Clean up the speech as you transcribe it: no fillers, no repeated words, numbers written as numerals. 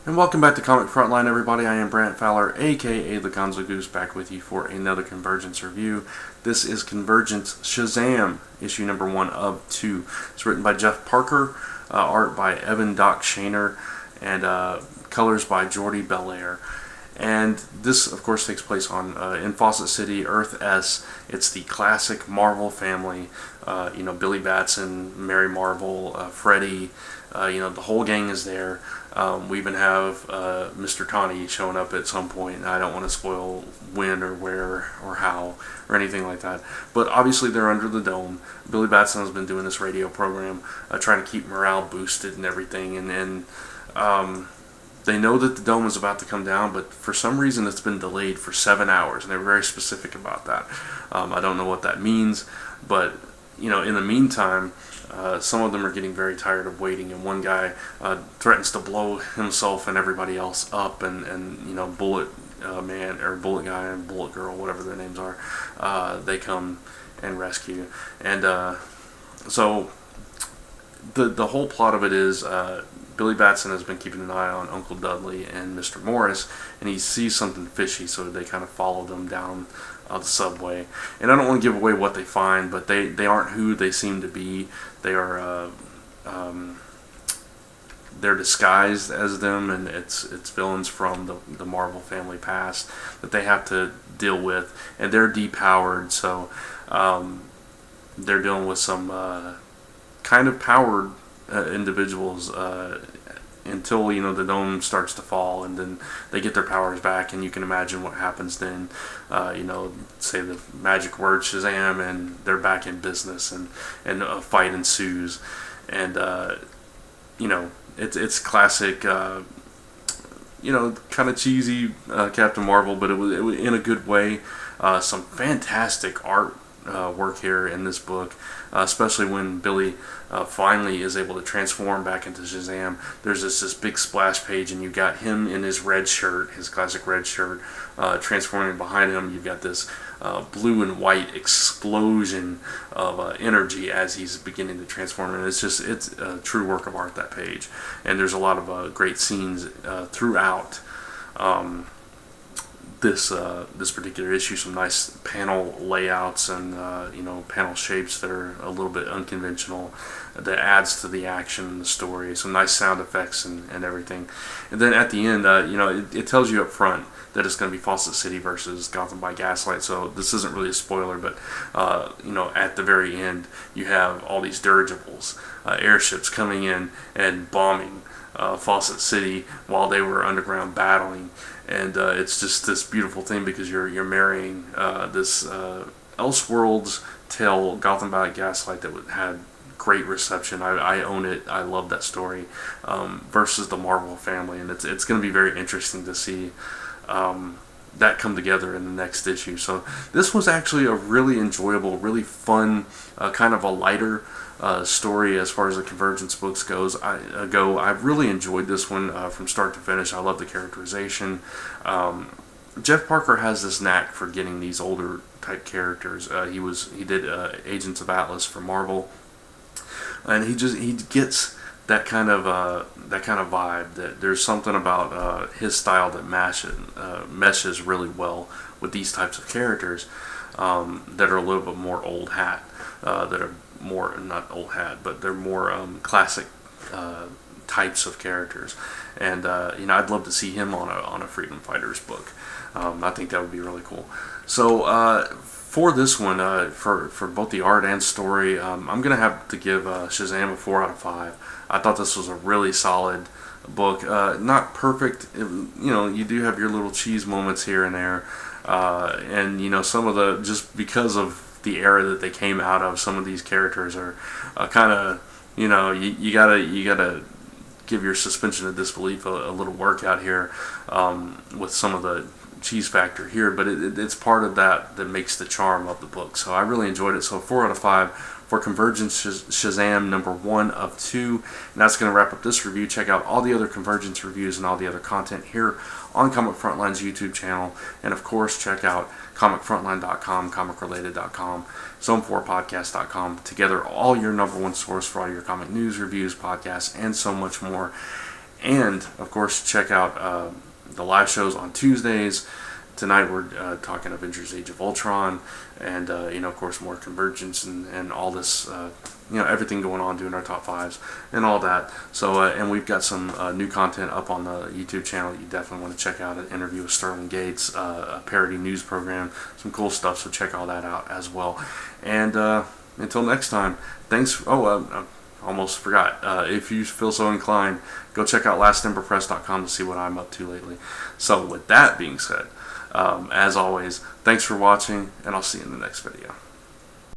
And welcome back to Comic Frontline, everybody. I am Brant Fowler, aka the Gonzo Goose, back with you for another Convergence review. This is Convergence Shazam, issue number 1 of 2. It's written by Jeff Parker, art by Evan Doc Shaner, and colors by Jordi Belair. And this, of course, takes place on in Fawcett City, Earth S. It's the classic Marvel family. Billy Batson, Mary Marvel, Freddy. The whole gang is there. We even have Mr. Tawny showing up at some point. I don't want to spoil when or where or how or anything like that. But obviously they're under the dome. Billy Batson has been doing this radio program, trying to keep morale boosted and everything. And they know that the dome is about to come down, but for some reason it's been delayed for 7 hours, and they're very specific about that. I don't know what that means, but in the meantime, some of them are getting very tired of waiting, and one guy threatens to blow himself and everybody else up, and Bullet Man or Bullet Guy and Bullet Girl, whatever their names are, they come and rescue. And so the whole plot of it is Billy Batson has been keeping an eye on Uncle Dudley and Mr. Morris, and he sees something fishy, so they kind of follow them down the subway. And I don't want to give away what they find, but they aren't who they seem to be. They are they're disguised as them, and it's villains from the Marvel family past that they have to deal with, and they're depowered, so they're dealing with some kind of powered individuals until the dome starts to fall, and then they get their powers back, and you can imagine what happens then. Say the magic word Shazam, and they're back in business, and a fight ensues, and it's classic, kind of cheesy Captain Marvel, but it was in a good way. Some fantastic art work here in this book, especially when Billy finally is able to transform back into Shazam. There's this big splash page, and you got him in his red shirt, his classic red shirt, transforming. Behind him you've got this blue and white explosion of energy as he's beginning to transform, and it's a true work of art, that page. And there's a lot of great scenes throughout this particular issue. Some nice panel layouts and panel shapes that are a little bit unconventional, that adds to the action and the story. Some nice sound effects and everything. And then at the end, it tells you up front that it's going to be Fawcett City versus Gotham by Gaslight. So this isn't really a spoiler, but at the very end you have all these dirigibles, airships coming in and bombing Fawcett City while they were underground battling. And it's just this beautiful thing, because you're marrying this Elseworlds tale, Gotham by Gaslight, that had great reception. I own it. I love that story, versus the Marvel family, and it's going to be very interesting to see that come together in the next issue. So this was actually a really enjoyable, really fun, kind of a lighter story as far as the Convergence books I really enjoyed this one from start to finish. I love the characterization. Jeff Parker has this knack for getting these older type characters. He did Agents of Atlas for Marvel, and he gets that kind of vibe. That there's something about his style that meshes really well with these types of characters that are a little bit more old hat, that are more, not old hat, but they're more classic types of characters. And I'd love to see him on a Freedom Fighters book. I think that would be really cool. So for this one, for both the art and story, I'm gonna have to give Shazam a 4 out of 5. I thought this was a really solid book. Not perfect. You do have your little cheese moments here and there, and some of the, just because of the era that they came out of, some of these characters are kind of, you gotta give your suspension of disbelief a little workout here with some of the cheese factor here, but it's part of that makes the charm of the book. So I really enjoyed it. So 4 out of 5 for Convergence Shazam number 1 of 2. And that's going to wrap up this review. Check out all the other Convergence reviews and all the other content here on Comic Frontline's YouTube channel. And of course, check out comicfrontline.com, comicrelated.com, zone4podcast.com. Together, all your number one source for all your comic news, reviews, podcasts, and so much more. And of course, check out the live shows on Tuesdays. Tonight we're talking Avengers: Age of Ultron, and of course, more Convergence and all this, everything going on, doing our top fives and all that. So, and we've got some new content up on the YouTube channel that you definitely want to check out. An interview with Sterling Gates, a parody news program, some cool stuff. So check all that out as well. And until next time, thanks. Almost forgot. If you feel so inclined, go check out lastemperpress.com to see what I'm up to lately. So with that being said, as always, thanks for watching, and I'll see you in the next video.